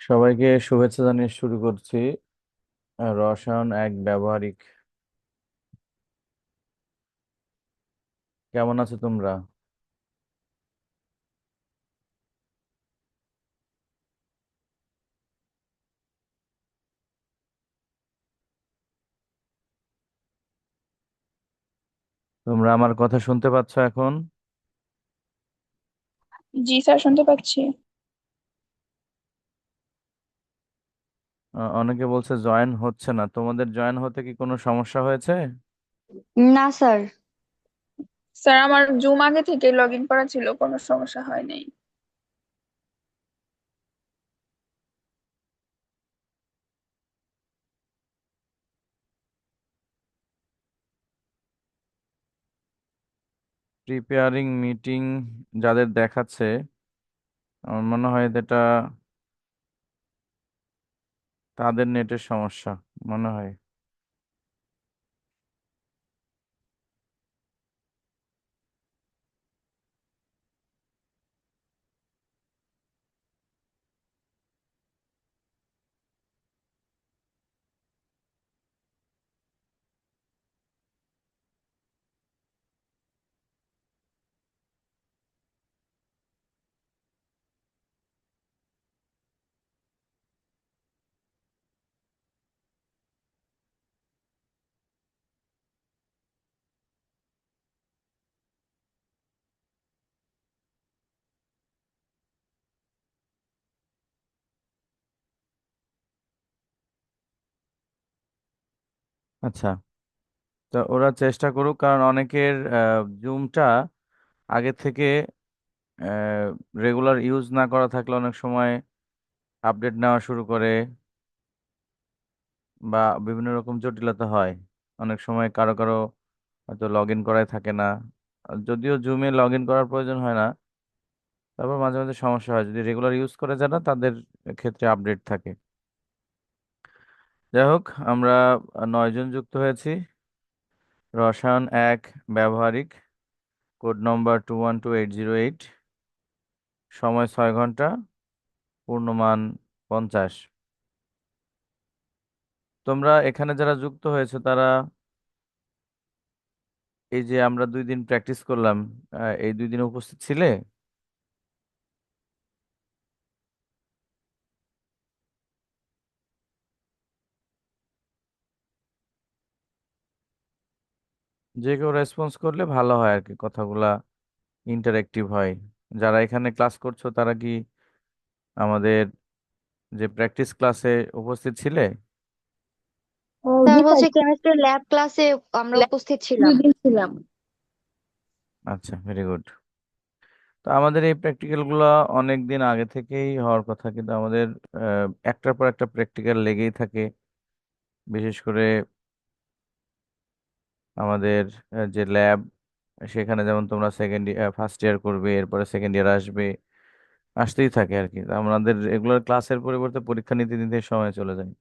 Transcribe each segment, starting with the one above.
সবাইকে শুভেচ্ছা জানিয়ে শুরু করছি। রসায়ন এক ব্যবহারিক। কেমন আছো তোমরা? তোমরা আমার কথা শুনতে পাচ্ছ এখন? জি স্যার, শুনতে পাচ্ছি। অনেকে বলছে জয়েন হচ্ছে না। তোমাদের জয়েন হতে কি কোনো সমস্যা হয়েছে? না স্যার। স্যার, আমার জুম আগে থেকে লগ ইন করা ছিল, কোনো সমস্যা হয় নাই। প্রিপেয়ারিং মিটিং যাদের দেখাচ্ছে, আমার মনে হয় এটা তাদের নেটের সমস্যা মনে হয়। আচ্ছা, তো ওরা চেষ্টা করুক, কারণ অনেকের জুমটা আগে থেকে রেগুলার ইউজ না করা থাকলে অনেক সময় আপডেট নেওয়া শুরু করে বা বিভিন্ন রকম জটিলতা হয়। অনেক সময় কারো কারো হয়তো লগ ইন করাই থাকে না। আর যদিও জুমে লগ ইন করার প্রয়োজন হয় না, তারপর মাঝে মাঝে সমস্যা হয় যদি রেগুলার ইউজ করে যারা, তাদের ক্ষেত্রে আপডেট থাকে। যাই হোক, আমরা 9 জন যুক্ত হয়েছি। রসায়ন এক ব্যবহারিক, কোড নম্বর 212808, সময় 6 ঘন্টা, পূর্ণমান 50। তোমরা এখানে যারা যুক্ত হয়েছে তারা এই যে আমরা 2 দিন প্র্যাকটিস করলাম, এই 2 দিন উপস্থিত ছিলে? যে কেউ রেসপন্স করলে ভালো হয় আর কি, কথাগুলা ইন্টারেক্টিভ হয়। যারা এখানে ক্লাস করছো তারা কি আমাদের যে প্র্যাকটিস ক্লাসে উপস্থিত ছিলে? স্যার জি স্যার। হচ্ছে কেমিস্ট্রি ল্যাব ক্লাসে আমরা ল্যাব উপস্থিত ছিলাম। 2 দিন ছিলাম। আচ্ছা, ভেরি গুড। তো আমাদের এই প্র্যাকটিক্যাল গুলা অনেক দিন আগে থেকেই হওয়ার কথা, কিন্তু আমাদের একটার পর একটা প্র্যাকটিক্যাল লেগেই থাকে। বিশেষ করে আমাদের যে ল্যাব, সেখানে যেমন তোমরা সেকেন্ড ইয়ার ফার্স্ট ইয়ার করবে, এরপরে সেকেন্ড ইয়ার আসবে, আসতেই থাকে আর কি। তো আমাদের রেগুলার ক্লাসের পরিবর্তে পরীক্ষা নিতে নিতে সময় চলে যায়।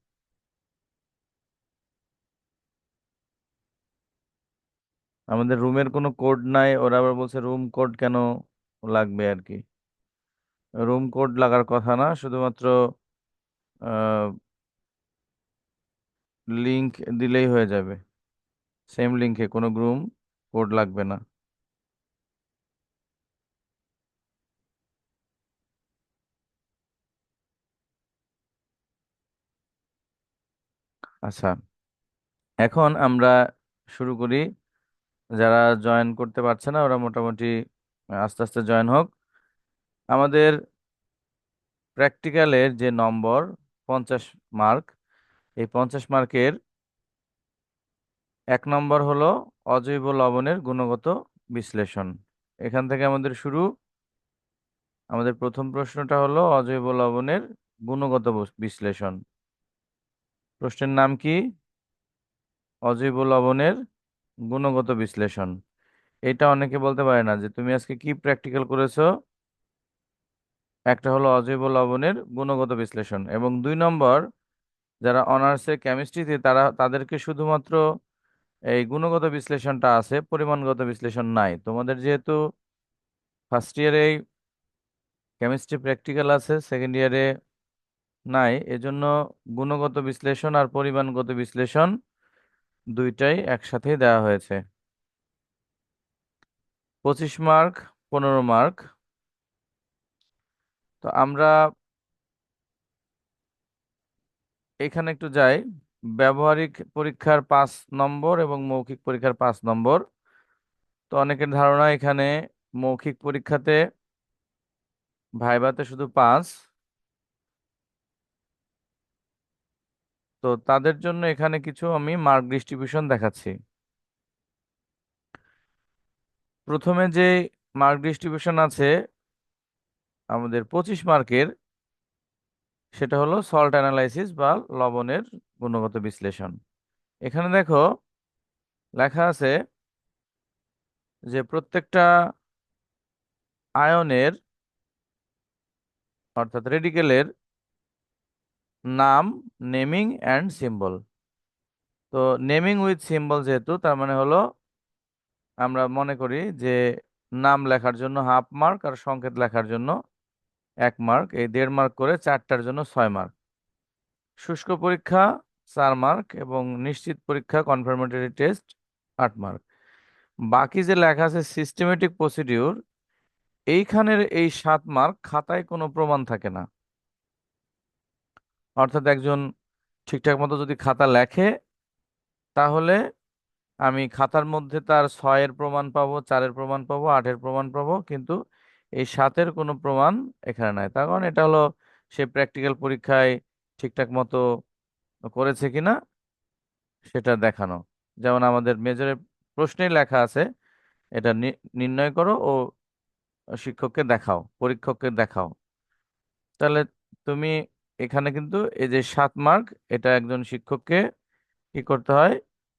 আমাদের রুমের কোনো কোড নাই, ওরা আবার বলছে রুম কোড কেন লাগবে আর কি। রুম কোড লাগার কথা না, শুধুমাত্র লিংক দিলেই হয়ে যাবে। সেম লিংকে কোনো রুম কোড লাগবে না। আচ্ছা, এখন আমরা শুরু করি। যারা জয়েন করতে পারছে না ওরা মোটামুটি আস্তে আস্তে জয়েন হোক। আমাদের প্র্যাকটিক্যালের যে নম্বর 50 মার্ক, এই 50 মার্কের 1 নম্বর হলো অজৈব লবণের গুণগত বিশ্লেষণ। এখান থেকে আমাদের শুরু। আমাদের প্রথম প্রশ্নটা হলো অজৈব লবণের গুণগত বিশ্লেষণ। প্রশ্নের নাম কি? অজৈব লবণের গুণগত বিশ্লেষণ। এটা অনেকে বলতে পারে না যে তুমি আজকে কি প্র্যাকটিক্যাল করেছো। একটা হলো অজৈব লবণের গুণগত বিশ্লেষণ, এবং 2 নম্বর যারা অনার্সে কেমিস্ট্রিতে তারা তাদেরকে শুধুমাত্র এই গুণগত বিশ্লেষণটা আছে, পরিমাণগত বিশ্লেষণ নাই। তোমাদের যেহেতু ফার্স্ট ইয়ারে কেমিস্ট্রি প্র্যাকটিক্যাল আছে, সেকেন্ড ইয়ারে নাই, এজন্য গুণগত বিশ্লেষণ আর পরিমাণগত বিশ্লেষণ দুইটাই একসাথেই দেওয়া হয়েছে। 25 মার্ক, 15 মার্ক। তো আমরা এখানে একটু যাই। ব্যবহারিক পরীক্ষার 5 নম্বর এবং মৌখিক পরীক্ষার 5 নম্বর। তো অনেকের ধারণা এখানে মৌখিক পরীক্ষাতে ভাইভাতে শুধু 5। তো তাদের জন্য এখানে কিছু আমি মার্ক ডিস্ট্রিবিউশন দেখাচ্ছি। প্রথমে যে মার্ক ডিস্ট্রিবিউশন আছে আমাদের 25 মার্কের, সেটা হলো সল্ট অ্যানালাইসিস বা লবণের গুণগত বিশ্লেষণ। এখানে দেখো লেখা আছে যে প্রত্যেকটা আয়নের অর্থাৎ রেডিকেলের নাম, নেমিং অ্যান্ড সিম্বল। তো নেমিং উইথ সিম্বল যেহেতু, তার মানে হলো আমরা মনে করি যে নাম লেখার জন্য 1/2 মার্ক আর সংকেত লেখার জন্য 1 মার্ক, এই 1.5 মার্ক করে 4টার জন্য 6 মার্ক। শুষ্ক পরীক্ষা 4 মার্ক এবং নিশ্চিত পরীক্ষা কনফার্মেটরি টেস্ট 8 মার্ক। বাকি যে লেখা আছে সিস্টেমেটিক প্রসিডিউর, এইখানের এই 7 মার্ক খাতায় কোনো প্রমাণ থাকে না। অর্থাৎ একজন ঠিকঠাক মতো যদি খাতা লেখে, তাহলে আমি খাতার মধ্যে তার 6-এর প্রমাণ পাবো, 4-এর প্রমাণ পাবো, 8-এর প্রমাণ পাবো, কিন্তু এই 7-এর কোনো প্রমাণ এখানে নাই। তার কারণ এটা হলো সে প্র্যাকটিক্যাল পরীক্ষায় ঠিকঠাক মতো করেছে কিনা সেটা দেখানো। যেমন আমাদের মেজরের প্রশ্নেই লেখা আছে, এটা নির্ণয় করো ও শিক্ষককে দেখাও, পরীক্ষককে দেখাও। তাহলে তুমি এখানে কিন্তু এই যে 7 মার্ক, এটা একজন শিক্ষককে কি করতে হয়,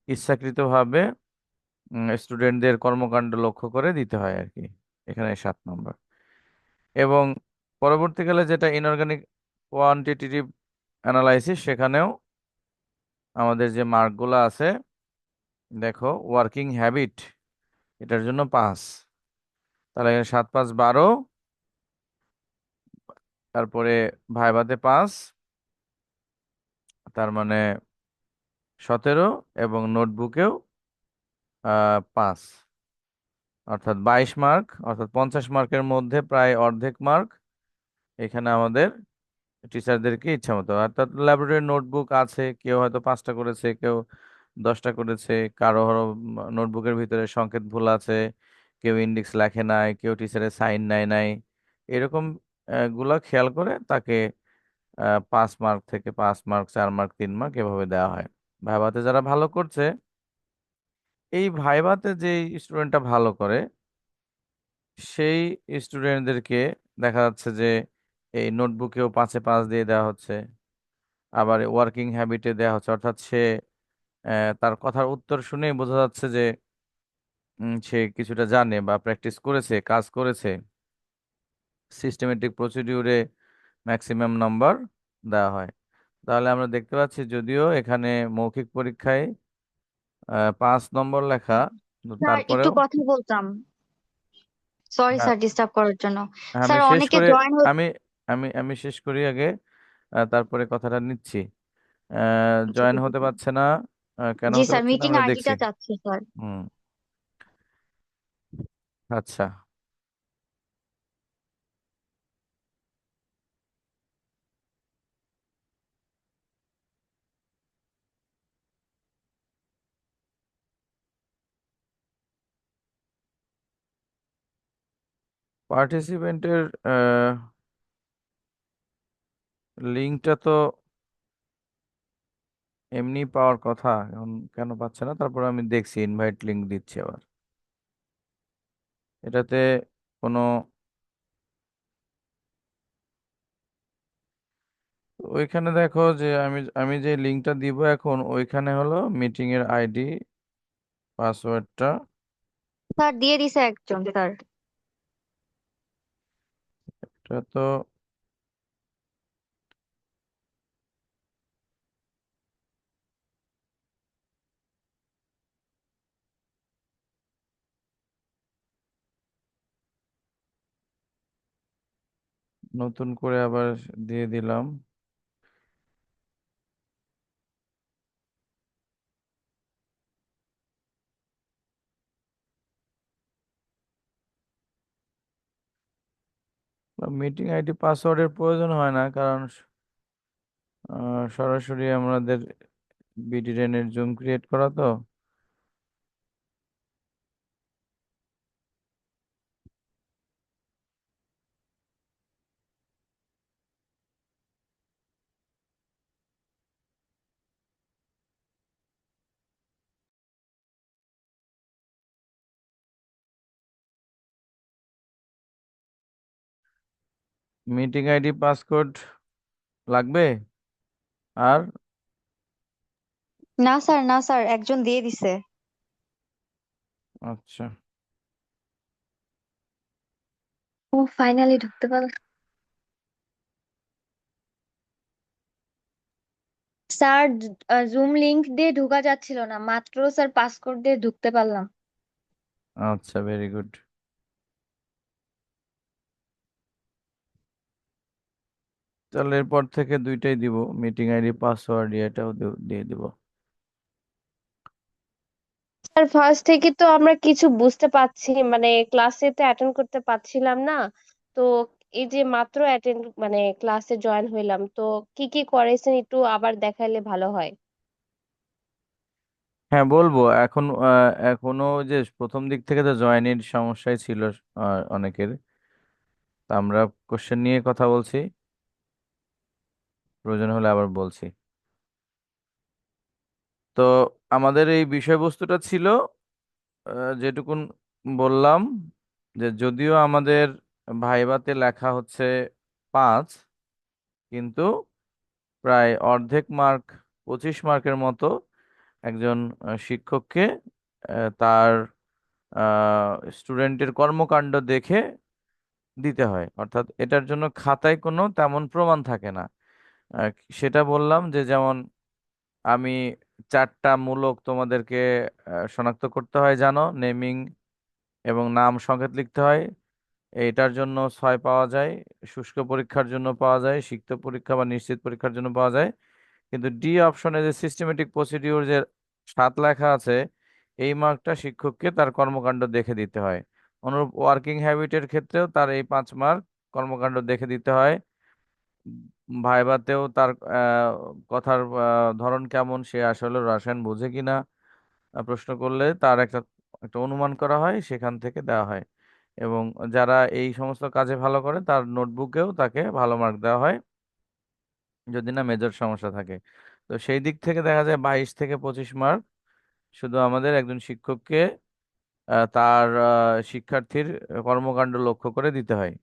ইচ্ছাকৃতভাবে স্টুডেন্টদের কর্মকাণ্ড লক্ষ্য করে দিতে হয় আর কি। এখানে 7 নম্বর। এবং পরবর্তীকালে যেটা ইনঅর্গানিক কোয়ান্টিটেটিভ অ্যানালাইসিস, সেখানেও আমাদের যে মার্কগুলো আছে, দেখো ওয়ার্কিং হ্যাবিট, এটার জন্য 5। তাহলে এখানে 7, 5, 12। তারপরে ভাইভাতে 5, তার মানে 17, এবং নোটবুকেও 5, অর্থাৎ 22 মার্ক। অর্থাৎ 50 মার্কের মধ্যে প্রায় অর্ধেক মার্ক এখানে আমাদের টিচারদেরকে ইচ্ছা মতো। অর্থাৎ ল্যাবরেটরি নোটবুক আছে, কেউ হয়তো 5টা করেছে, কেউ 10টা করেছে, কারো নোটবুকের ভিতরে সংকেত ভুল আছে, কেউ ইন্ডেক্স লেখে নাই, কেউ টিচারের সাইন নেয় নাই, এরকম গুলা খেয়াল করে তাকে 5 মার্ক থেকে 5 মার্ক, 4 মার্ক, 3 মার্ক এভাবে দেওয়া হয়। ভাইভাতে যারা ভালো করছে, এই ভাইভাতে যে স্টুডেন্টটা ভালো করে, সেই স্টুডেন্টদেরকে দেখা যাচ্ছে যে এই নোটবুকেও 5-এ 5 দিয়ে দেওয়া হচ্ছে, আবার ওয়ার্কিং হ্যাবিটে দেওয়া হচ্ছে। অর্থাৎ সে তার কথার উত্তর শুনেই বোঝা যাচ্ছে যে সে কিছুটা জানে বা প্র্যাকটিস করেছে, কাজ করেছে। সিস্টেমেটিক প্রসিডিউরে ম্যাক্সিমাম নাম্বার দেওয়া হয়। তাহলে আমরা দেখতে পাচ্ছি যদিও এখানে মৌখিক পরীক্ষায় 5 নম্বর লেখা, কিন্তু স্যার একটু তারপরেও। কথা বলতাম, সরি হ্যাঁ, স্যার ডিস্টার্ব করার জন্য। আমি স্যার শেষ অনেকে করে জয়েন আমি আমি আমি শেষ করি আগে, তারপরে কথাটা নিচ্ছি। আচ্ছা জয়েন ঠিক হতে আছে। পারছে না, কেন জি হতে স্যার, পারছে না মিটিং আমরা দেখছি। আইডিটা চাচ্ছি স্যার। হুম। আচ্ছা, পার্টিসিপেন্টের লিঙ্কটা তো এমনি পাওয়ার কথা, এখন কেন পাচ্ছে না? তারপর আমি দেখছি, ইনভাইট লিঙ্ক দিচ্ছি আবার। এটাতে কোনো, ওইখানে দেখো যে আমি আমি যে লিঙ্কটা দিব এখন, ওইখানে হলো মিটিং এর আইডি, পাসওয়ার্ডটা। স্যার দিয়ে দিছে একজন স্যার। এটা তো নতুন করে আবার দিয়ে দিলাম। মিটিং আইডি পাসওয়ার্ডের প্রয়োজন হয় না, কারণ সরাসরি আমাদের বিডিরেন এর জুম ক্রিয়েট করা তো। মিটিং আইডি পাসওয়ার্ড লাগবে আর? না স্যার, না স্যার, একজন দিয়ে দিছে। আচ্ছা, ও ফাইনালি ঢুকতে পারল। স্যার, জুম লিংক দিয়ে ঢোকা যাচ্ছিল না, মাত্র স্যার পাসকোড দিয়ে ঢুকতে পারলাম। আচ্ছা, ভেরি গুড। তাহলে এরপর থেকে দুইটাই দিব, মিটিং আইডি পাসওয়ার্ড, এটাও দিয়ে দিব। স্যার ফার্স্ট থেকে তো আমরা কিছু বুঝতে পারছি, মানে ক্লাসে তো অ্যাটেন্ড করতে পারছিলাম না। তো এই যে মাত্র অ্যাটেন্ড মানে ক্লাসে জয়েন হইলাম, তো কি কি করেছেন একটু আবার দেখাইলে ভালো হয়। হ্যাঁ, বলবো। এখনো যে প্রথম দিক থেকে তো জয়েনের সমস্যাই ছিল অনেকের। তা আমরা কোশ্চেন নিয়ে কথা বলছি, প্রয়োজন হলে আবার বলছি। তো আমাদের এই বিষয়বস্তুটা ছিল, যেটুকুন বললাম, যে যদিও আমাদের ভাইভাতে লেখা হচ্ছে 5, কিন্তু প্রায় অর্ধেক মার্ক, 25 মার্কের মতো একজন শিক্ষককে তার স্টুডেন্টের কর্মকাণ্ড দেখে দিতে হয়। অর্থাৎ এটার জন্য খাতায় কোনো তেমন প্রমাণ থাকে না। আহ, সেটা বললাম যে, যেমন আমি 4টা মূলক তোমাদেরকে শনাক্ত করতে হয়, জানো, নেমিং এবং নাম সংকেত লিখতে হয়। এটার জন্য 6 পাওয়া যায়, শুষ্ক পরীক্ষার জন্য পাওয়া যায়, সিক্ত পরীক্ষা বা নিশ্চিত পরীক্ষার জন্য পাওয়া যায়। কিন্তু ডি অপশনে যে সিস্টেমেটিক প্রসিডিউর যে 7 লেখা আছে, এই মার্কটা শিক্ষককে তার কর্মকাণ্ড দেখে দিতে হয়। অনুরূপ ওয়ার্কিং হ্যাবিটের ক্ষেত্রেও তার এই 5 মার্ক কর্মকাণ্ড দেখে দিতে হয়। ভাইভাতেও তার কথার ধরন কেমন, সে আসলে রসায়ন বোঝে কিনা, প্রশ্ন করলে তার একটা একটা অনুমান করা হয়, সেখান থেকে দেওয়া হয়। এবং যারা এই সমস্ত কাজে ভালো করে তার নোটবুকেও তাকে ভালো মার্ক দেওয়া হয়, যদি না মেজর সমস্যা থাকে। তো সেই দিক থেকে দেখা যায় 22 থেকে 25 মার্ক শুধু আমাদের একজন শিক্ষককে তার শিক্ষার্থীর কর্মকাণ্ড লক্ষ্য করে দিতে হয়।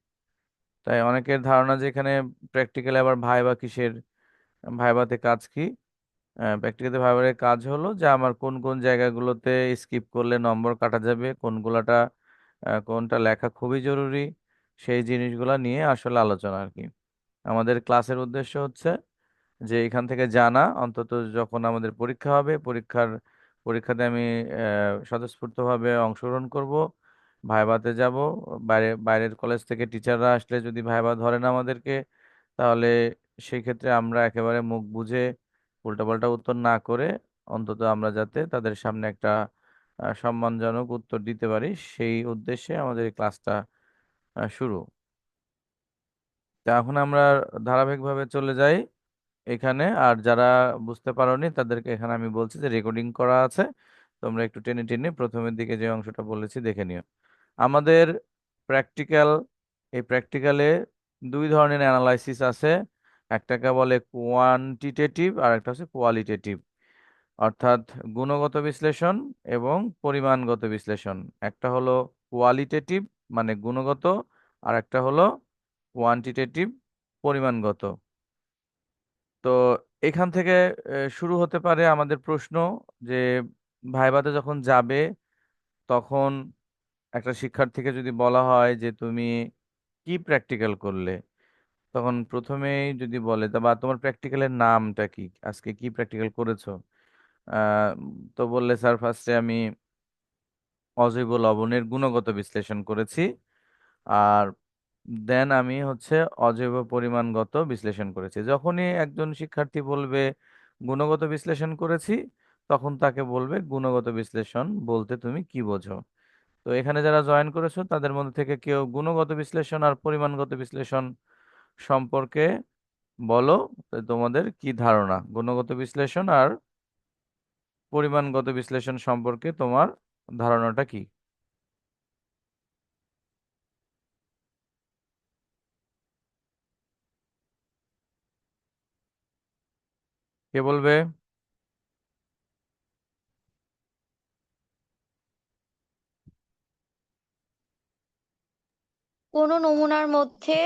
তাই অনেকের ধারণা যে এখানে প্র্যাকটিক্যালি আবার ভাইবা কিসের, ভাইভাতে কাজ কি? প্র্যাকটিক্যালি ভাইবার কাজ হলো যে আমার কোন কোন জায়গাগুলোতে স্কিপ করলে নম্বর কাটা যাবে, কোনটা লেখা খুবই জরুরি, সেই জিনিসগুলো নিয়ে আসলে আলোচনা আর কি। আমাদের ক্লাসের উদ্দেশ্য হচ্ছে যে এখান থেকে জানা, অন্তত যখন আমাদের পরীক্ষা হবে, পরীক্ষাতে আমি স্বতঃস্ফূর্তভাবে অংশগ্রহণ করব, ভাইভাতে যাব। বাইরের কলেজ থেকে টিচাররা আসলে যদি ভাইভা ধরে না আমাদেরকে, তাহলে সেই ক্ষেত্রে আমরা একেবারে মুখ বুজে উল্টাপাল্টা উত্তর না করে, অন্তত আমরা যাতে তাদের সামনে একটা সম্মানজনক উত্তর দিতে পারি, সেই উদ্দেশ্যে আমাদের এই ক্লাসটা শুরু। তা এখন আমরা ধারাবাহিকভাবে চলে যাই এখানে। আর যারা বুঝতে পারোনি তাদেরকে এখানে আমি বলছি যে রেকর্ডিং করা আছে, তোমরা একটু টেনে টেনে প্রথমের দিকে যে অংশটা বলেছি দেখে নিও। আমাদের প্র্যাকটিক্যাল, এই প্র্যাকটিক্যালে 2 ধরনের অ্যানালাইসিস আছে। একটাকে বলে কোয়ান্টিটেটিভ আর একটা হচ্ছে কোয়ালিটেটিভ, অর্থাৎ গুণগত বিশ্লেষণ এবং পরিমাণগত বিশ্লেষণ। একটা হলো কোয়ালিটেটিভ মানে গুণগত, আর একটা হলো কোয়ান্টিটেটিভ পরিমাণগত। তো এখান থেকে শুরু হতে পারে আমাদের প্রশ্ন, যে ভাইভাতে যখন যাবে, তখন একটা শিক্ষার্থীকে যদি বলা হয় যে তুমি কি প্র্যাকটিক্যাল করলে, তখন প্রথমেই যদি বলে বা তোমার প্র্যাকটিক্যালের নামটা কি, আজকে কি প্র্যাকটিক্যাল করেছো, আহ তো বললে স্যার ফার্স্টে আমি অজৈব লবণের গুণগত বিশ্লেষণ করেছি, আর দেন আমি হচ্ছে অজৈব পরিমাণগত বিশ্লেষণ করেছি। যখনই একজন শিক্ষার্থী বলবে গুণগত বিশ্লেষণ করেছি, তখন তাকে বলবে গুণগত বিশ্লেষণ বলতে তুমি কি বোঝো। তো এখানে যারা জয়েন করেছো তাদের মধ্যে থেকে কেউ গুণগত বিশ্লেষণ আর পরিমাণগত বিশ্লেষণ সম্পর্কে বলো, তো তোমাদের কি ধারণা গুণগত বিশ্লেষণ আর পরিমাণগত বিশ্লেষণ সম্পর্কে তোমার ধারণাটা কি? কে বলবে? কোনো নমুনার মধ্যে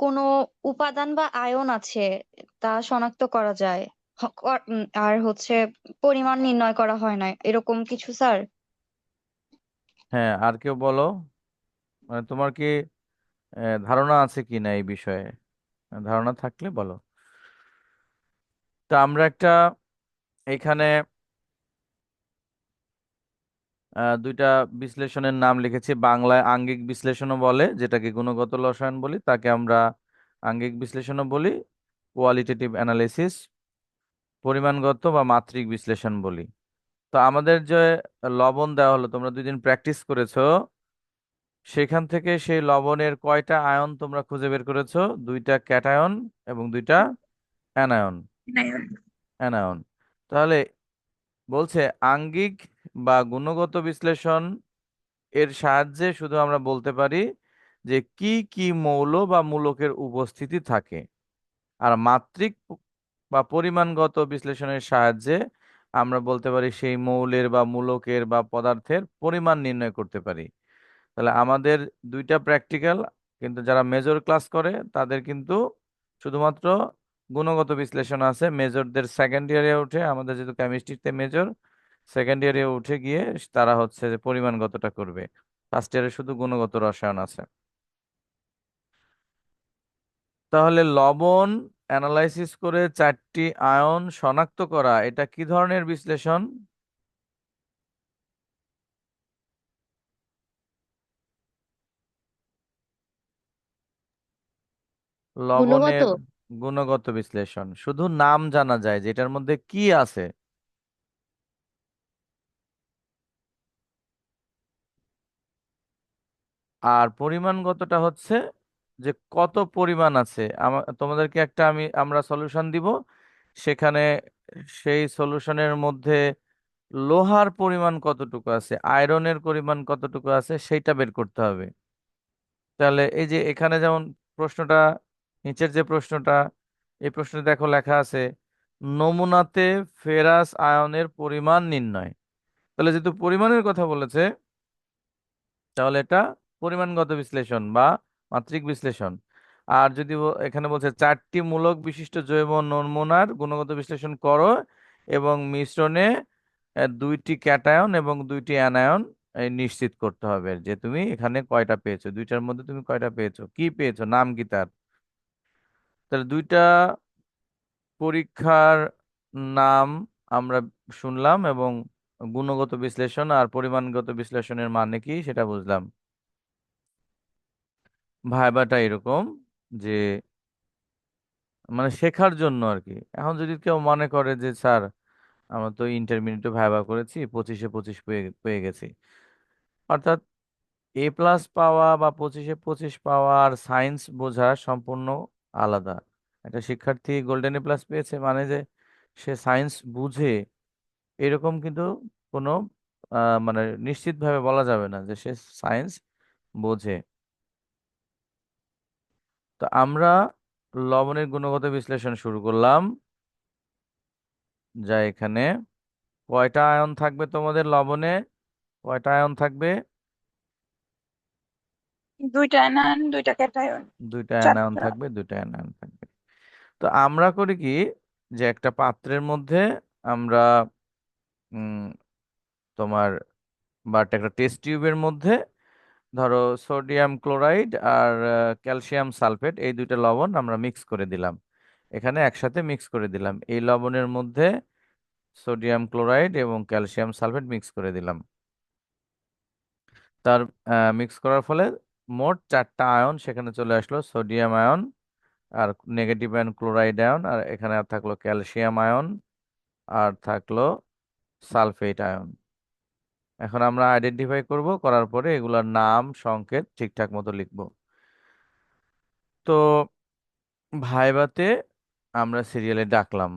কোনো উপাদান বা আয়ন আছে তা শনাক্ত করা যায়। আর হচ্ছে পরিমাণ নির্ণয় করা হয় না, এরকম কিছু স্যার। হ্যাঁ, আর কেউ বলো, মানে তোমার কি ধারণা আছে কি না এই বিষয়ে? ধারণা থাকলে বলো। তা আমরা একটা এখানে দুইটা বিশ্লেষণের নাম লিখেছি। বাংলায় আঙ্গিক বিশ্লেষণও বলে, যেটাকে গুণগত রসায়ন বলি, তাকে আমরা আঙ্গিক বিশ্লেষণও বলি, কোয়ালিটেটিভ অ্যানালিসিস, পরিমাণগত বা মাত্রিক বিশ্লেষণ বলি। তো আমাদের যে লবণ দেওয়া হলো, তোমরা 2 দিন প্র্যাকটিস করেছো, সেখান থেকে সেই লবণের কয়টা আয়ন তোমরা খুঁজে বের করেছো? 2টা ক্যাটায়ন এবং 2টা অ্যানায়ন। অ্যানায়ন। তাহলে বলছে আঙ্গিক বা গুণগত বিশ্লেষণ এর সাহায্যে শুধু আমরা বলতে পারি যে কি কি মৌল বা মূলকের উপস্থিতি থাকে। আর মাত্রিক বা পরিমাণগত বিশ্লেষণের সাহায্যে আমরা বলতে পারি সেই মৌলের বা মূলকের বা পদার্থের পরিমাণ নির্ণয় করতে পারি। তাহলে আমাদের 2টা প্র্যাকটিক্যাল, কিন্তু যারা মেজর ক্লাস করে তাদের কিন্তু শুধুমাত্র গুণগত বিশ্লেষণ আছে। মেজরদের সেকেন্ড ইয়ারে উঠে, আমাদের যেহেতু কেমিস্ট্রিতে মেজর, সেকেন্ড ইয়ারে উঠে গিয়ে তারা হচ্ছে যে পরিমাণগতটা করবে। ফার্স্ট ইয়ারে শুধু গুণগত রসায়ন আছে। তাহলে লবণ অ্যানালাইসিস করে 4টি আয়ন শনাক্ত করা, এটা কি ধরনের বিশ্লেষণ? গুণগত। লবণের গুণগত বিশ্লেষণ, শুধু নাম জানা যায় যে এটার মধ্যে কি আছে। আর পরিমাণগতটা হচ্ছে যে কত পরিমাণ আছে। তোমাদেরকে একটা আমরা সলিউশন দিব, সেখানে সেই সলিউশনের মধ্যে লোহার পরিমাণ কতটুকু আছে, আয়রনের পরিমাণ কতটুকু আছে, সেইটা বের করতে হবে। তাহলে এই যে এখানে যেমন প্রশ্নটা, নিচের যে প্রশ্নটা, এই প্রশ্নে দেখো লেখা আছে নমুনাতে ফেরাস আয়নের পরিমাণ নির্ণয়। তাহলে যেহেতু পরিমাণের কথা বলেছে, তাহলে এটা পরিমাণগত বিশ্লেষণ বা মাত্রিক বিশ্লেষণ। আর যদি এখানে বলছে 4টি মূলক বিশিষ্ট জৈব নমুনার গুণগত বিশ্লেষণ করো এবং মিশ্রণে 2টি ক্যাটায়ন এবং 2টি অ্যানায়ন নিশ্চিত করতে হবে যে তুমি এখানে কয়টা পেয়েছো, 2টার মধ্যে তুমি কয়টা পেয়েছো, কি পেয়েছো, নাম কি তার। তাহলে 2টা পরীক্ষার নাম আমরা শুনলাম এবং গুণগত বিশ্লেষণ আর পরিমাণগত বিশ্লেষণের মানে কি সেটা বুঝলাম। ভাইবাটা এরকম যে মানে শেখার জন্য আর কি। এখন যদি কেউ মনে করে যে স্যার আমরা তো ইন্টারমিডিয়েটে ভাইবা করেছি, 25-এ 25 পেয়ে পেয়ে গেছি, অর্থাৎ A+ পাওয়া বা 25-এ 25 পাওয়া আর সায়েন্স বোঝা সম্পূর্ণ আলাদা। একটা শিক্ষার্থী গোল্ডেন A+ পেয়েছে মানে যে সে সায়েন্স বুঝে, এরকম কিন্তু কোনো মানে নিশ্চিতভাবে বলা যাবে না যে সে সায়েন্স বোঝে। তো আমরা লবণের গুণগত বিশ্লেষণ শুরু করলাম। যা এখানে কয়টা আয়ন থাকবে তোমাদের লবণে? কয়টা আয়ন থাকবে? 2টা অ্যানায়ন 2টা ক্যাটায়ন। 2টা অ্যানায়ন 4টা। থাকবে, 2টা অ্যানায়ন থাকবে। তো আমরা করি কি, যে একটা পাত্রের মধ্যে আমরা উম, তোমার বা একটা টেস্ট টিউবের মধ্যে ধরো সোডিয়াম ক্লোরাইড আর ক্যালসিয়াম সালফেট, এই 2টা লবণ আমরা মিক্স করে দিলাম, এখানে একসাথে মিক্স করে দিলাম। এই লবণের মধ্যে সোডিয়াম ক্লোরাইড এবং ক্যালসিয়াম সালফেট মিক্স করে দিলাম। তার মিক্স করার ফলে মোট 4টা আয়ন সেখানে চলে আসলো, সোডিয়াম আয়ন আর নেগেটিভ আয়ন ক্লোরাইড আয়ন, আর এখানে আর থাকলো ক্যালসিয়াম আয়ন আর থাকলো সালফেট আয়ন। এখন আমরা আইডেন্টিফাই করব, করার পরে এগুলার নাম সংকেত ঠিকঠাক মতো লিখব। তো ভাইভাতে আমরা সিরিয়ালে ডাকলাম,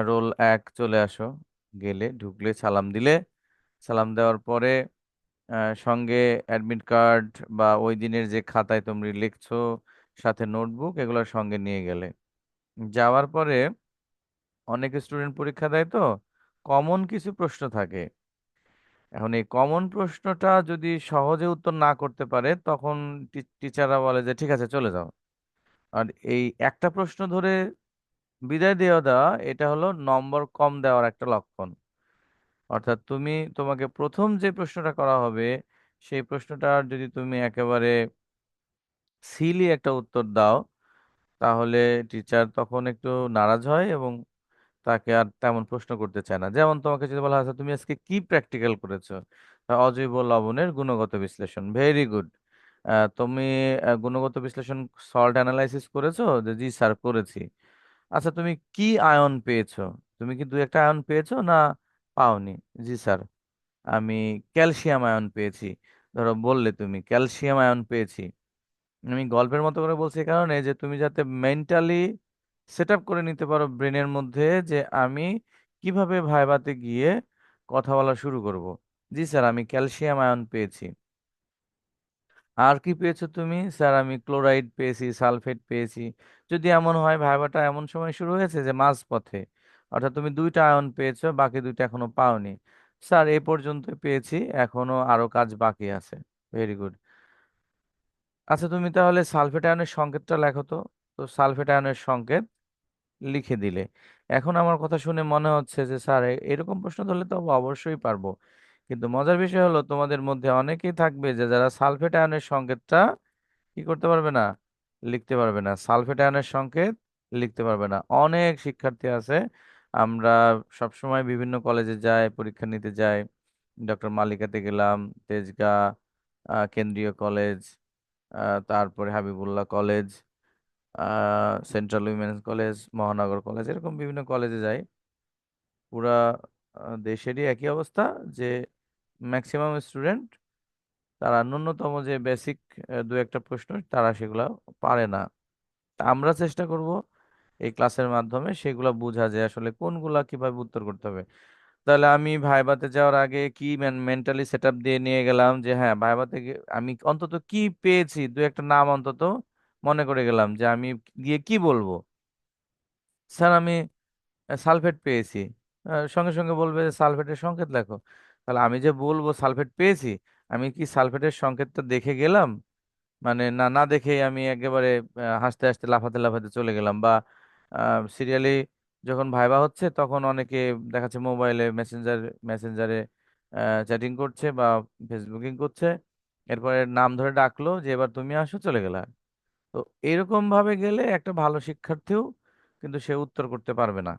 রোল 1 চলে আসো। গেলে ঢুকলে সালাম দিলে, সালাম দেওয়ার পরে সঙ্গে অ্যাডমিট কার্ড বা ওই দিনের যে খাতায় তুমি লিখছো, সাথে নোটবুক, এগুলোর সঙ্গে নিয়ে গেলে। যাওয়ার পরে অনেক স্টুডেন্ট পরীক্ষা দেয়, তো কমন কিছু প্রশ্ন থাকে। এখন এই কমন প্রশ্নটা যদি সহজে উত্তর না করতে পারে, তখন টিচাররা বলে যে ঠিক আছে চলে যাও। আর এই একটা প্রশ্ন ধরে বিদায় দেওয়া দেওয়া, এটা হলো নম্বর কম দেওয়ার একটা লক্ষণ। অর্থাৎ তোমাকে প্রথম যে প্রশ্নটা করা হবে, সেই প্রশ্নটার যদি তুমি একেবারে সিলি একটা উত্তর দাও, তাহলে টিচার তখন একটু নারাজ হয় এবং তাকে আর তেমন প্রশ্ন করতে চায় না। যেমন তোমাকে যদি বলা হয় "আচ্ছা, তুমি আজকে কি প্র্যাকটিক্যাল করেছো?" অজৈব লবণের গুণগত বিশ্লেষণ, ভেরি গুড। তুমি গুণগত বিশ্লেষণ সল্ট অ্যানালাইসিস করেছো? জি স্যার, করেছি। আচ্ছা, তুমি কি আয়ন পেয়েছো? তুমি কি 2-1টা আয়ন পেয়েছো না পাওনি? জি স্যার, আমি ক্যালসিয়াম আয়ন পেয়েছি। ধরো বললে তুমি ক্যালসিয়াম আয়ন পেয়েছি। আমি গল্পের মতো করে বলছি, এই কারণে যে তুমি যাতে মেন্টালি সেট আপ করে নিতে পারো ব্রেনের মধ্যে, যে আমি কিভাবে ভাইভাতে গিয়ে কথা বলা শুরু করব। জি স্যার, আমি ক্যালসিয়াম আয়ন পেয়েছি। আর কি পেয়েছো তুমি? স্যার, আমি ক্লোরাইড পেয়েছি, সালফেট পেয়েছি। যদি এমন হয় ভাইভাটা এমন সময় শুরু হয়েছে যে মাঝ পথে, অর্থাৎ তুমি 2টা আয়ন পেয়েছো, বাকি 2টা এখনো পাওনি। স্যার, এ পর্যন্ত পেয়েছি, এখনো আরো কাজ বাকি আছে। Very good. আচ্ছা, তুমি তাহলে সালফেট আয়নের সংকেতটা লেখো তো। তো সালফেট আয়নের সংকেত লিখে দিলে। এখন আমার কথা শুনে মনে হচ্ছে যে স্যার, এরকম প্রশ্ন ধরলে তো অবশ্যই পারবো। কিন্তু মজার বিষয় হলো, তোমাদের মধ্যে অনেকেই থাকবে যে যারা সালফেট আয়নের সংকেতটা কি করতে পারবে না, লিখতে পারবে না। সালফেট আয়নের সংকেত লিখতে পারবে না। অনেক শিক্ষার্থী আছে, আমরা সবসময় বিভিন্ন কলেজে যাই, পরীক্ষা নিতে যাই। ডক্টর মালিকাতে গেলাম, তেজগাঁ কেন্দ্রীয় কলেজ, তারপরে Habibullah college, central women's college, মহানগর কলেজ, এরকম বিভিন্ন কলেজে যাই। পুরা দেশেরই একই অবস্থা, যে ম্যাক্সিমাম স্টুডেন্ট তারা ন্যূনতম যে বেসিক 2-1টা প্রশ্ন তারা সেগুলা পারে না। তা আমরা চেষ্টা করব এই ক্লাসের মাধ্যমে সেগুলা বোঝা যায় আসলে কোনগুলা কিভাবে উত্তর করতে হবে। তাহলে আমি ভাইভাতে যাওয়ার আগে কি মেন্টালি সেট আপ দিয়ে নিয়ে গেলাম, যে হ্যাঁ ভাইভাতে আমি অন্তত কি পেয়েছি, 2-1টা নাম অন্তত মনে করে গেলাম, যে আমি গিয়ে কি বলবো। স্যার, আমি সালফেট পেয়েছি। সঙ্গে সঙ্গে বলবে যে সালফেটের সংকেত লেখো। তাহলে আমি যে বলবো সালফেট পেয়েছি, আমি কি সালফেটের সংকেতটা দেখে গেলাম? মানে না, না দেখেই আমি একেবারে হাসতে হাসতে লাফাতে লাফাতে চলে গেলাম। বা সিরিয়ালি যখন ভাইবা হচ্ছে, তখন অনেকে দেখাচ্ছে মোবাইলে মেসেঞ্জারে চ্যাটিং করছে বা ফেসবুকিং করছে। এরপরে নাম ধরে ডাকলো যে এবার তুমি আসো, চলে গেলা। তো এরকম ভাবে গেলে একটা ভালো শিক্ষার্থীও কিন্তু সে উত্তর করতে পারবে না।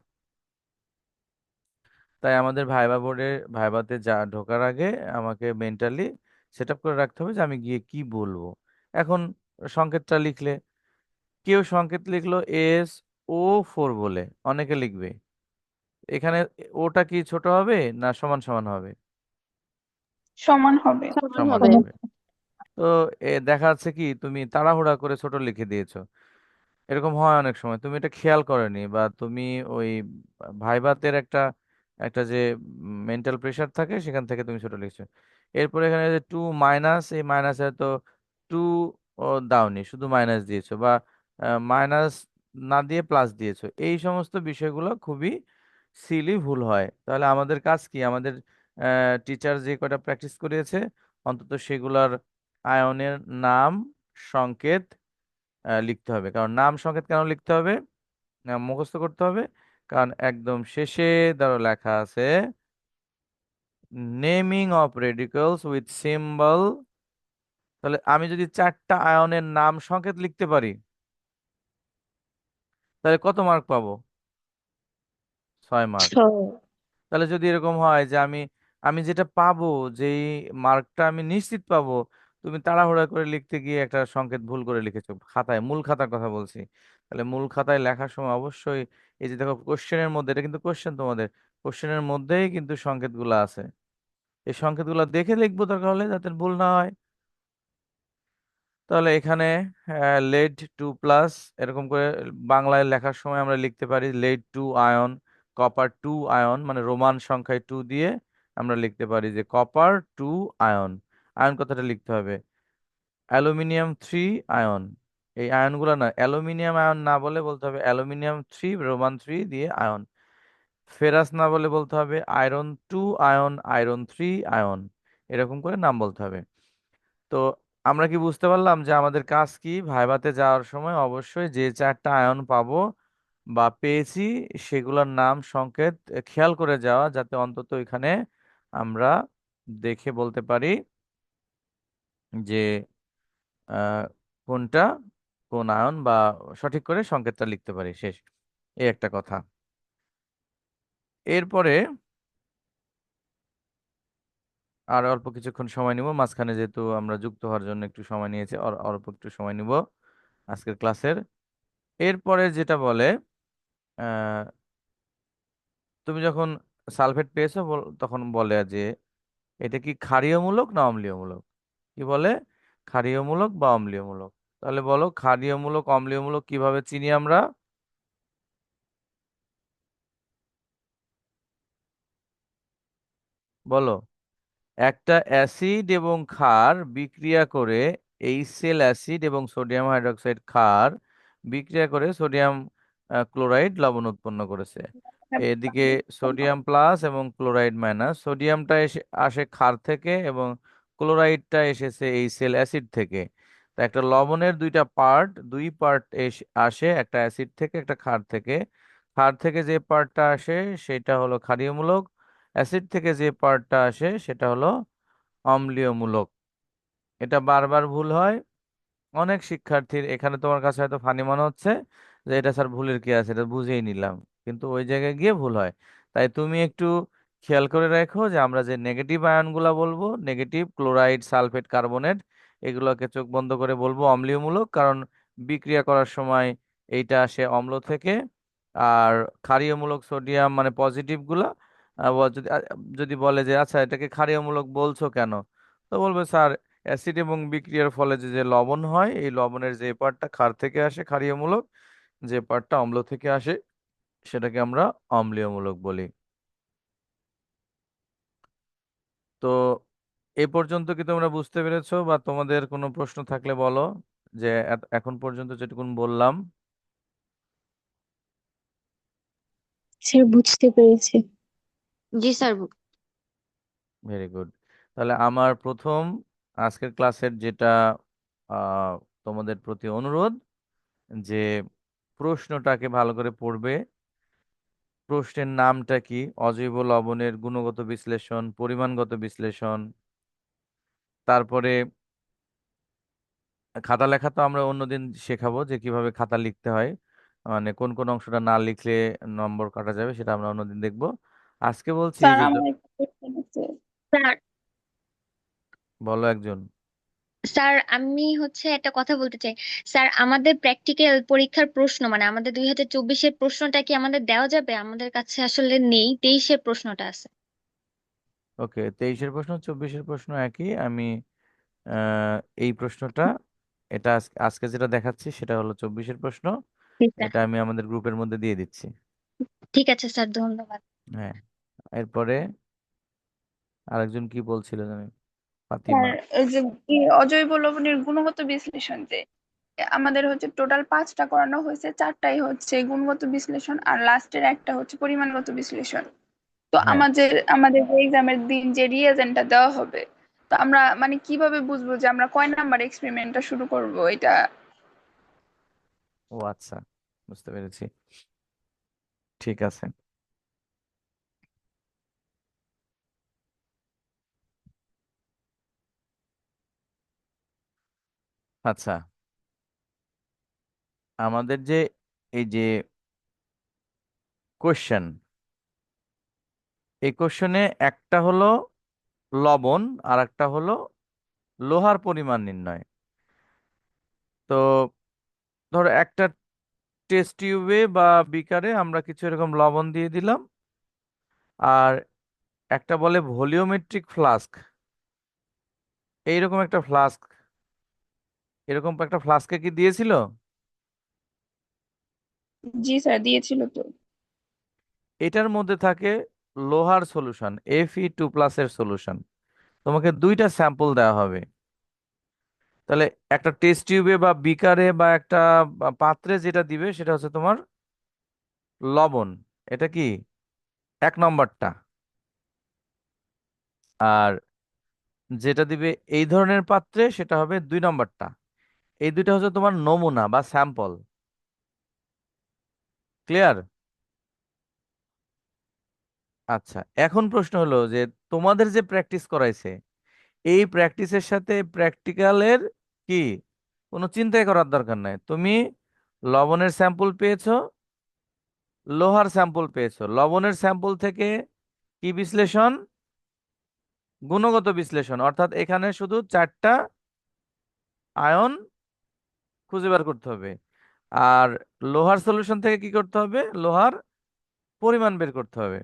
তাই আমাদের ভাইভাতে ঢোকার আগে আমাকে মেন্টালি সেট আপ করে রাখতে হবে যে আমি গিয়ে কি বলবো। এখন সংকেতটা লিখলে, কেউ সংকেত লিখলো SO4 বলে, অনেকে লিখবে। এখানে ওটা কি ছোট হবে না সমান সমান হবে? সমান হবে। সমান সমান হবে। হবে। তো দেখা যাচ্ছে কি তুমি তাড়াহুড়া করে ছোট লিখে দিয়েছো। এরকম হয় অনেক সময়, তুমি এটা খেয়াল করনি, বা তুমি ওই ভাইভাতের একটা একটা যে মেন্টাল প্রেশার থাকে, সেখান থেকে তুমি ছোট লিখছো। এরপরে এখানে যে 2 মাইনাস, এই মাইনাসে তো 2 ও দাওনি, শুধু মাইনাস দিয়েছো, বা মাইনাস না দিয়ে প্লাস দিয়েছো। এই সমস্ত বিষয়গুলো খুবই সিলি ভুল হয়। তাহলে আমাদের কাজ কি, আমাদের টিচার যে কয়টা প্র্যাকটিস করিয়েছে, অন্তত সেগুলোর আয়নের নাম সংকেত লিখতে হবে। কারণ নাম সংকেত কেন লিখতে হবে, মুখস্থ করতে হবে, কারণ একদম শেষে ধরো লেখা আছে নেমিং অফ রেডিকলস উইথ সিম্বল। তাহলে আমি যদি 4টা আয়নের নাম সংকেত লিখতে পারি, তাহলে কত মার্ক পাবো? 6 মার্ক। তাহলে যদি এরকম হয় যে আমি আমি যেটা পাবো, যেই মার্কটা আমি নিশ্চিত পাবো, তুমি তাড়াহুড়া করে লিখতে গিয়ে একটা সংকেত ভুল করে লিখেছো খাতায়, মূল খাতার কথা বলছি। তাহলে মূল খাতায় লেখার সময় অবশ্যই এই যে দেখো কোশ্চেনের মধ্যে, এটা কিন্তু কোশ্চেন, তোমাদের কোশ্চেনের মধ্যেই কিন্তু সংকেতগুলো আছে। এই সংকেতগুলো দেখে লিখবো দরকার হলে, যাতে ভুল না হয়। তাহলে এখানে লেড 2+, এরকম করে বাংলায় লেখার সময় আমরা লিখতে পারি লেড 2 আয়ন, কপার 2 আয়ন, মানে রোমান সংখ্যায় 2 দিয়ে আমরা লিখতে পারি যে কপার 2 আয়ন। আয়ন কথাটা লিখতে হবে। অ্যালুমিনিয়াম 3 আয়ন, এই আয়নগুলো না, অ্যালুমিনিয়াম আয়ন না বলে বলতে হবে অ্যালুমিনিয়াম 3, রোমান 3 দিয়ে আয়ন। ফেরাস না বলে বলতে হবে আয়রন 2 আয়ন, আয়রন 3 আয়ন, এরকম করে নাম বলতে হবে। তো আমরা কি বুঝতে পারলাম যে আমাদের কাজ কি? ভাইভাতে যাওয়ার সময় অবশ্যই যে 4টা আয়ন পাবো বা পেয়েছি সেগুলোর নাম সংকেত খেয়াল করে যাওয়া, যাতে অন্তত এখানে আমরা দেখে বলতে পারি যে আহ, কোনটা কোন আয়ন, বা সঠিক করে সংকেতটা লিখতে পারি। শেষ, এই একটা কথা। এরপরে আর অল্প কিছুক্ষণ সময় নিব মাঝখানে, যেহেতু আমরা যুক্ত হওয়ার জন্য একটু সময় নিয়েছি, অল্প একটু সময় নিব আজকের ক্লাসের। এরপরে যেটা বলে, আহ, তুমি যখন সালফেট পেয়েছো তখন বলে যে এটা কি ক্ষারীয়মূলক না অম্লীয়মূলক। কি বলে? ক্ষারীয়মূলক বা অম্লীয়মূলক। তাহলে বলো, ক্ষারীয়মূলক অম্লীয়মূলক কিভাবে চিনি আমরা? বলো। একটা অ্যাসিড এবং ক্ষার বিক্রিয়া করে এইচসিএল অ্যাসিড এবং সোডিয়াম হাইড্রোক্সাইড ক্ষার বিক্রিয়া করে সোডিয়াম ক্লোরাইড লবণ উৎপন্ন করেছে। এদিকে সোডিয়াম প্লাস এবং ক্লোরাইড মাইনাস, সোডিয়ামটা এসে আসে ক্ষার থেকে এবং ক্লোরাইডটা এসেছে এইচসিএল অ্যাসিড থেকে। তা একটা লবণের দুই পার্ট আসে, একটা অ্যাসিড থেকে একটা ক্ষার থেকে। ক্ষার থেকে যে পার্টটা আসে সেটা হলো ক্ষারীয়মূলক, অ্যাসিড থেকে যে পার্টটা আসে সেটা হলো অম্লীয়মূলক। এটা বারবার ভুল হয় অনেক শিক্ষার্থীর। এখানে তোমার কাছে হয়তো ফানি মনে হচ্ছে যে এটা স্যার ভুলের কি আছে, এটা বুঝেই নিলাম, কিন্তু ওই জায়গায় গিয়ে ভুল হয়। তাই তুমি একটু খেয়াল করে রাখো যে আমরা যে নেগেটিভ আয়নগুলা বলবো, নেগেটিভ ক্লোরাইড, সালফেট, কার্বনেট, এগুলোকে চোখ বন্ধ করে বলবো অম্লীয়মূলক, কারণ বিক্রিয়া করার সময় এইটা আসে অম্ল থেকে। আর ক্ষারীয়মূলক সোডিয়াম মানে পজিটিভ গুলা যদি বলে যে আচ্ছা এটাকে ক্ষারীয়মূলক বলছো কেন, তো বলবে স্যার অ্যাসিড এবং বিক্রিয়ার ফলে যে যে লবণ হয়, এই লবণের যে পার্টটা ক্ষার থেকে আসে ক্ষারীয়মূলক, যে পার্টটা অম্ল থেকে আসে সেটাকে আমরা অম্লীয়মূলক বলি। তো এ পর্যন্ত কি তোমরা বুঝতে পেরেছো, বা তোমাদের কোনো প্রশ্ন থাকলে বলো, যে এখন পর্যন্ত যেটুকুন বললাম। স্যার বুঝতে পেরেছি। জি স্যার। Very good. তাহলে আমার প্রথম আজকের ক্লাসের যেটা আহ, তোমাদের প্রতি অনুরোধ, যে প্রশ্নটাকে ভালো করে পড়বে। প্রশ্নের নামটা কি? অজৈব লবণের গুণগত বিশ্লেষণ, পরিমাণগত বিশ্লেষণ। তারপরে খাতা লেখা তো আমরা অন্যদিন শেখাবো যে কিভাবে খাতা লিখতে হয়, মানে কোন কোন অংশটা না লিখলে নম্বর কাটা যাবে, সেটা আমরা অন্যদিন দেখবো। আজকে বলছি স্যার যে আমার একটা কোশ্চেন আছে। স্যার বলো একজন। স্যার আমি হচ্ছে একটা কথা বলতে চাই। স্যার আমাদের প্র্যাকটিক্যাল পরীক্ষার প্রশ্ন মানে আমাদের 2024-এর প্রশ্নটা কি আমাদের দেওয়া যাবে? আমাদের কাছে আসলে নেই, 23-এর প্রশ্নটা আছে। ওকে, 23-এর প্রশ্ন 24-এর প্রশ্ন একই। আমি এই প্রশ্নটা, এটা আজকে যেটা দেখাচ্ছি সেটা হলো 24-এর প্রশ্ন। জি স্যার। এটা আমি আমাদের গ্রুপের মধ্যে দিয়ে দিচ্ছি। ঠিক আছে স্যার, ধন্যবাদ। হ্যাঁ। এরপরে আরেকজন কি বলছিল জানি, স্যার ফাতিমা। এই যে এই অজৈব লবণের গুণগত বিশ্লেষণ, যে আমাদের হচ্ছে টোটাল 5টা করানো হয়েছে, 4টাই হচ্ছে গুণগত বিশ্লেষণ আর লাস্টের একটা হচ্ছে পরিমাণগত বিশ্লেষণ। তো হ্যাঁ, আমাদের যে এক্সামের দিন যে রিয়েজেন্টটা দেওয়া হবে, তো আমরা মানে কিভাবে বুঝবো যে আমরা কয় নাম্বার এক্সপেরিমেন্টটা শুরু করব এটা? ও আচ্ছা, বুঝতে পেরেছি। ঠিক আছে। আচ্ছা, আমাদের যে এই যে কোশ্চেন, এই কোশ্চেনে একটা হলো লবণ আর একটা হলো লোহার পরিমাণ নির্ণয়। তো ধরো একটা টেস্ট টিউবে বা বিকারে আমরা কিছু এরকম লবণ দিয়ে দিলাম, আর একটা বলে ভলিওমেট্রিক ফ্লাস্ক। এইরকম একটা ফ্লাস্ক, এরকম একটা ফ্লাস্কে কি দিয়েছিল? জি স্যার, দিয়েছিল তো। এটার মধ্যে থাকে লোহার সলিউশন, Fe2+ এর সলিউশন। তোমাকে দুইটা স্যাম্পল দেওয়া হবে। তাহলে একটা টেস্ট টিউবে বা বিকারে বা একটা পাত্রে যেটা দিবে সেটা হচ্ছে তোমার লবণ। এটা কি 1 নম্বরটা। আর যেটা দিবে এই ধরনের পাত্রে সেটা হবে 2 নম্বরটা। এই দুইটা হচ্ছে তোমার নমুনা বা স্যাম্পল। ক্লিয়ার? আচ্ছা, এখন প্রশ্ন হলো যে তোমাদের যে প্র্যাকটিস করাইছে, এই প্র্যাকটিসের সাথে প্র্যাকটিক্যালের কি কোনো চিন্তাই করার দরকার নাই। তুমি লবণের স্যাম্পল পেয়েছো, লোহার স্যাম্পল পেয়েছো। লবণের স্যাম্পল থেকে কি বিশ্লেষণ? গুণগত বিশ্লেষণ। অর্থাৎ এখানে শুধু 4টা আয়ন খুঁজে বের করতে হবে। আর লোহার সলিউশন থেকে কি করতে হবে? লোহার পরিমাণ বের করতে হবে।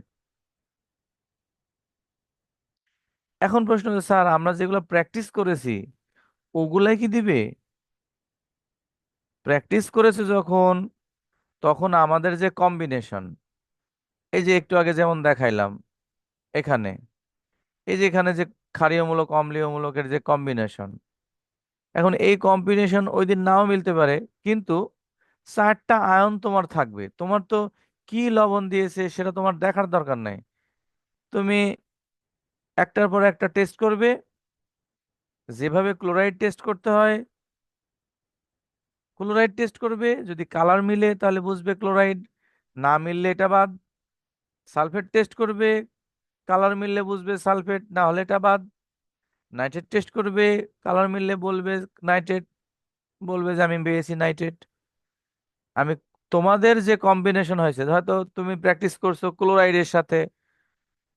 এখন প্রশ্ন হচ্ছে, স্যার আমরা যেগুলো প্র্যাকটিস করেছি ওগুলাই কি দিবে? প্র্যাকটিস করেছে যখন, তখন আমাদের যে কম্বিনেশন, এই যে একটু আগে যেমন দেখাইলাম এখানে, এই যে এখানে যে ক্ষারীয়মূলক অম্লীয়মূলকের যে কম্বিনেশন, এখন এই কম্বিনেশন ওই দিন নাও মিলতে পারে, কিন্তু 4টা আয়ন তোমার থাকবে। তোমার তো কি লবণ দিয়েছে সেটা তোমার দেখার দরকার নাই। তুমি একটার পর একটা টেস্ট করবে। যেভাবে ক্লোরাইড টেস্ট করতে হয় ক্লোরাইড টেস্ট করবে, যদি কালার মিলে তাহলে বুঝবে ক্লোরাইড, না মিললে এটা বাদ। সালফেট টেস্ট করবে, কালার মিললে বুঝবে সালফেট, না হলে এটা বাদ। নাইট্রেট টেস্ট করবে, কালার মিললে বলবে নাইট্রেট, বলবে যে আমি পেয়েছি নাইট্রেট। আমি তোমাদের যে কম্বিনেশন হয়েছে, হয়তো তুমি প্র্যাকটিস করছো ক্লোরাইডের সাথে,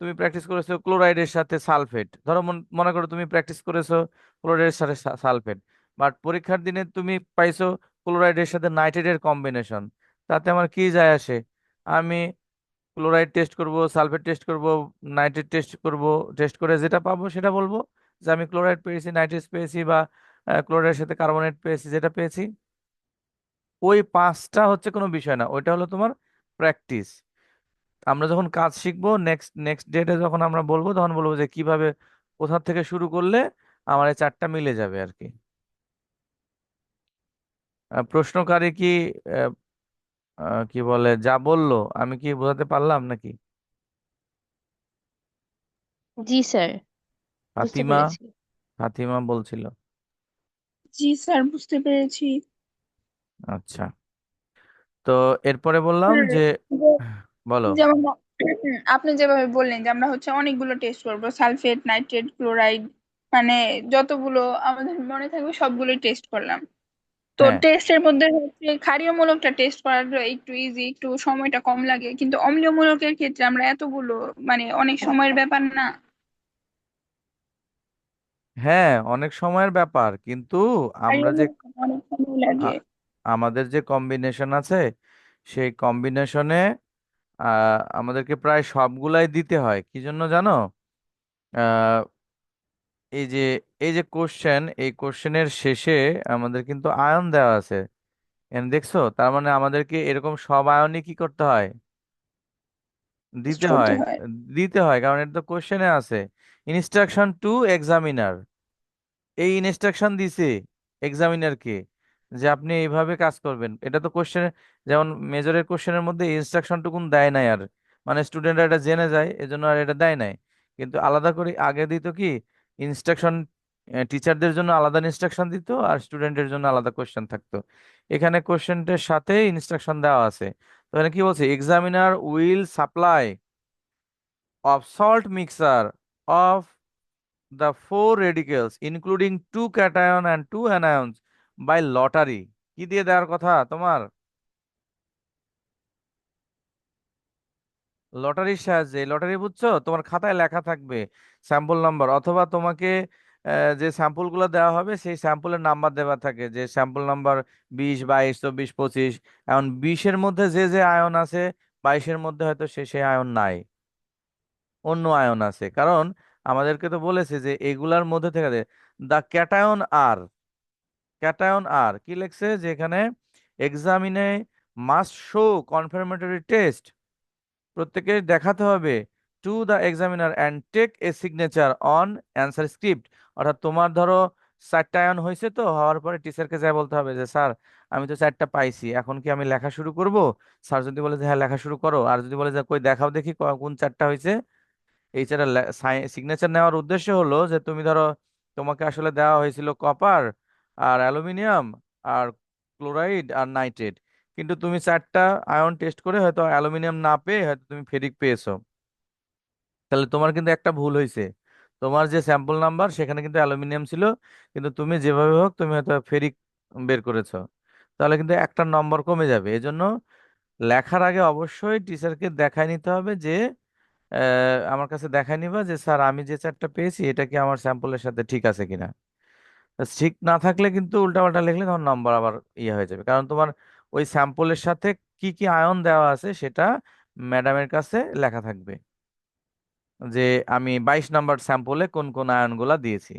তুমি প্র্যাকটিস করেছো ক্লোরাইডের সাথে সালফেট, ধরো মনে করো তুমি প্র্যাকটিস করেছো ক্লোরাইডের সাথে সালফেট, বাট পরীক্ষার দিনে তুমি পাইছো ক্লোরাইডের সাথে নাইট্রেটের কম্বিনেশন। তাতে আমার কি যায় আসে? আমি ক্লোরাইড টেস্ট করব, সালফেট টেস্ট করব, নাইট্রেট টেস্ট করব, টেস্ট করে যেটা পাবো সেটা বলবো যে আমি ক্লোরাইড পেয়েছি, নাইট্রেট পেয়েছি, বা ক্লোরাইডের সাথে কার্বনেট পেয়েছি, যেটা পেয়েছি। ওই 5টা হচ্ছে কোনো বিষয় না, ওইটা হলো তোমার প্র্যাকটিস। আমরা যখন কাজ শিখবো নেক্সট নেক্সট ডেটে, যখন আমরা বলবো তখন বলবো যে কিভাবে, কোথা থেকে শুরু করলে আমার এই 4টা মিলে যাবে আর কি। প্রশ্নকারী কি আহ, কি বলে যা বললো, আমি কি বোঝাতে পারলাম নাকি? জি স্যার, বুঝতে ফাতিমা, পেরেছি। ফাতিমা বলছিল। জি স্যার, বুঝতে পেরেছি। আচ্ছা, তো এরপরে বললাম স্যার, যে, বলো। যেমন আপনি যেভাবে বললেন যে আমরা হচ্ছে অনেকগুলো টেস্ট করব, সালফেট, নাইট্রেট, ক্লোরাইড, মানে যতগুলো আমাদের মনে থাকবে সবগুলো টেস্ট করলাম। তো হ্যাঁ, টেস্টের মধ্যে হচ্ছে ক্ষারীয় মূলকটা টেস্ট করার একটু ইজি, একটু সময়টা কম লাগে, কিন্তু অম্লীয় মূলকের ক্ষেত্রে আমরা এতগুলো, মানে অনেক সময়ের ব্যাপার না? হ্যাঁ, অনেক সময়ের ব্যাপার, কিন্তু আমরা ক্ষারীয় যে মূলক অনেক সময় লাগে। আ- আমাদের যে কম্বিনেশন আছে, সেই কম্বিনেশনে আমাদেরকে প্রায় সবগুলাই দিতে হয়। কি জন্য জানো? আহ, এই যে এই যে কোশ্চেন, এই কোশ্চেনের শেষে আমাদের কিন্তু আয়ন দেওয়া আছে। এখানে দেখছো, তার মানে আমাদেরকে এরকম সব আয়নই কি করতে হয়? টেস্ট দিতে করতে হয়। হয়। দিতে হয়, কারণ এটা তো কোশ্চেনে আছে। ইনস্ট্রাকশন টু এক্সামিনার, এই ইনস্ট্রাকশন দিছে এক্সামিনারকে যে আপনি এইভাবে কাজ করবেন। এটা তো কোশ্চেন, যেমন মেজরের কোশ্চেনের মধ্যে ইনস্ট্রাকশন টুকুন দেয় নাই আর, মানে স্টুডেন্টরা এটা জেনে যায় এজন্য আর এটা দেয় নাই। কিন্তু আলাদা করে আগে দিত কি ইনস্ট্রাকশন, টিচারদের জন্য আলাদা ইনস্ট্রাকশন দিত আর স্টুডেন্টের জন্য আলাদা কোশ্চেন থাকতো। এখানে কোশ্চেনটার সাথে ইনস্ট্রাকশন দেওয়া আছে। তো এখানে কি বলছে? Examiner will supply of salt mixer of the four radicals including two cation and two anions by lottery। কি দিয়ে দেওয়ার কথা তোমার? লটারির সাহায্যে। লটারি বুঝছো? তোমার খাতায় লেখা থাকবে স্যাম্পল নাম্বার, অথবা তোমাকে যে স্যাম্পল গুলো দেওয়া হবে সেই স্যাম্পলের নাম্বার দেওয়া থাকে, যে স্যাম্পল নাম্বার 20, 22, 24, 25। এখন 20-এর মধ্যে যে যে আয়ন আছে, 22-এর মধ্যে হয়তো সে আয়ন নাই। অন্য আয়ন আছে, কারণ আমাদেরকে তো বলেছে যে এগুলার মধ্যে থেকে দা ক্যাটায়ন আর, ক্যাটায়ন আর কি লিখছে যে এখানে examinee must show confirmatory test, প্রত্যেকে দেখাতে হবে to the examiner and take a signature on answer script. অর্থাৎ তোমার ধরো 4টা আয়ন হয়েছে, তো হওয়ার পরে টিচারকে যা বলতে হবে যে স্যার আমি তো 4টা পাইছি, এখন কি আমি লেখা শুরু করব? স্যার যদি বলে যে হ্যাঁ লেখা শুরু করো, আর যদি বলে যে কই দেখাও দেখি কোন 4টা হয়েছে, এই 4টা সিগনেচার নেওয়ার উদ্দেশ্য হলো যে তুমি ধরো তোমাকে আসলে দেওয়া হয়েছিল কপার আর অ্যালুমিনিয়াম আর ক্লোরাইড আর নাইট্রেট, কিন্তু তুমি 4টা আয়ন টেস্ট করে হয়তো অ্যালুমিনিয়াম না পেয়ে হয়তো তুমি ফেরিক পেয়েছো, তাহলে তোমার কিন্তু একটা ভুল হয়েছে। তোমার যে স্যাম্পল নাম্বার সেখানে কিন্তু অ্যালুমিনিয়াম ছিল, কিন্তু তুমি যেভাবে হোক তুমি হয়তো ফেরিক বের করেছো, তাহলে কিন্তু একটা নম্বর কমে যাবে। এজন্য লেখার আগে অবশ্যই টিচারকে দেখায় নিতে হবে যে আমার কাছে দেখায় নিবা যে স্যার আমি যে 4টা পেয়েছি এটা কি আমার স্যাম্পলের সাথে ঠিক আছে কিনা। তা ঠিক না থাকলে কিন্তু উল্টাপাল্টা লিখলে তোমার নম্বর আবার ইয়ে হয়ে যাবে, কারণ তোমার ওই স্যাম্পলের সাথে কি কি আয়ন দেওয়া আছে সেটা ম্যাডামের কাছে লেখা থাকবে, যে আমি 22 নম্বর স্যাম্পলে কোন কোন আয়নগুলা দিয়েছি।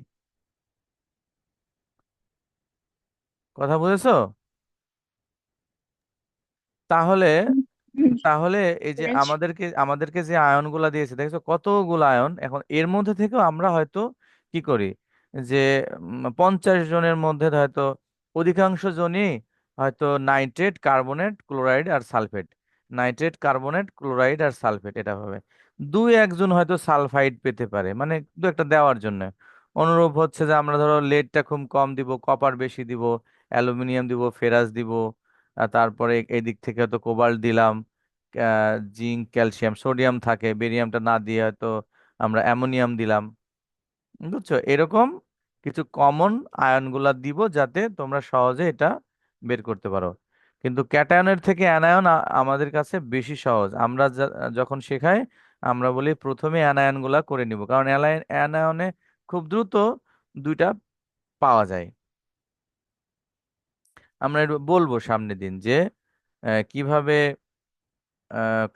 কথা বুঝেছো? তাহলে হুম, তাহলে এই যে বুঝেছি। আমাদেরকে যে আয়নগুলা দিয়েছে দেখছো কতগুলো আয়ন, এখন এর মধ্যে থেকেও আমরা হয়তো কি করি যে 50 জনের মধ্যে হয়তো অধিকাংশ জনই হয়তো নাইট্রেট কার্বনেট ক্লোরাইড আর সালফেট, নাইট্রেট কার্বনেট ক্লোরাইড আর সালফেট এটা হবে। দুই একজন হয়তো সালফাইড পেতে পারে, মানে দু একটা দেওয়ার জন্য। অনুরূপ হচ্ছে যে আমরা ধরো লেডটা খুব কম দিব, কপার বেশি দিব, অ্যালুমিনিয়াম দিব, ফেরাস দিব, তারপরে এই দিক থেকে হয়তো কোবাল্ট দিলাম, জিঙ্ক ক্যালসিয়াম সোডিয়াম থাকে, বেরিয়ামটা না দিয়ে হয়তো আমরা অ্যামোনিয়াম দিলাম। বুঝছো, এরকম কিছু কমন আয়নগুলা দিব যাতে তোমরা সহজে এটা বের করতে পারো। কিন্তু ক্যাটায়নের থেকে অ্যানায়ন আমাদের কাছে বেশি সহজ। আমরা যখন শেখাই আমরা বলি প্রথমে অ্যানায়নগুলা করে নিব, কারণ অ্যানায়নে খুব দ্রুত দুইটা পাওয়া যায়। আমরা একটু বলবো সামনের দিন যে কিভাবে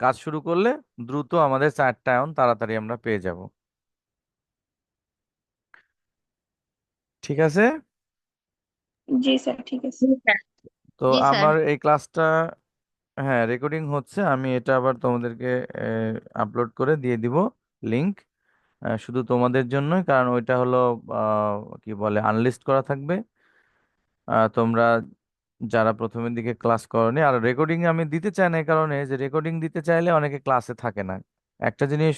কাজ শুরু করলে দ্রুত আমাদের 4টা আয়ন তাড়াতাড়ি আমরা পেয়ে যাব। ঠিক আছে। জি স্যার, ঠিক আছে। জি স্যার। তো জি স্যার। আমার এই ক্লাসটা, হ্যাঁ রেকর্ডিং হচ্ছে, আমি এটা আবার তোমাদেরকে আপলোড করে দিয়ে দিব লিংক, শুধু তোমাদের জন্যই, কারণ ওইটা হলো কি বলে আনলিস্ট করা থাকবে। তোমরা যারা প্রথমের দিকে ক্লাস করোনি, আর রেকর্ডিং আমি দিতে চাই না এই কারণে যে রেকর্ডিং দিতে চাইলে অনেকে ক্লাসে থাকে না। একটা জিনিস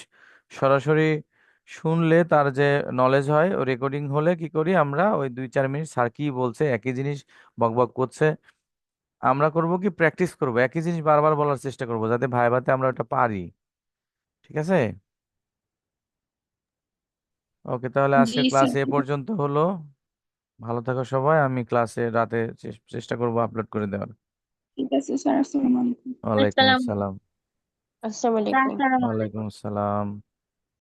সরাসরি শুনলে তার যে নলেজ হয়, ও রেকর্ডিং হলে কি করি আমরা ওই 2-4 মিনিট স্যার কি বলছে একই জিনিস বকবক করছে, আমরা করব কি প্র্যাকটিস করব, একই জিনিস বারবার বলার চেষ্টা করব যাতে ভাইভাতে আমরা ওটা পারি। ঠিক আছে। ওকে, তাহলে জি আজকের ক্লাস স্যার, এ পর্যন্ত হলো। ভালো থাকো সবাই, আমি ক্লাসে রাতে চেষ্টা করব আপলোড করে দেওয়ার। ঠিক আছে স্যার, আসসালামু আলাইকুম। ওয়ালাইকুম আসসালাম। আসসালাম। আসসালামু আলাইকুম। আসসালামু ওয়ালাইকুম আলাইকুম। আসসালাম।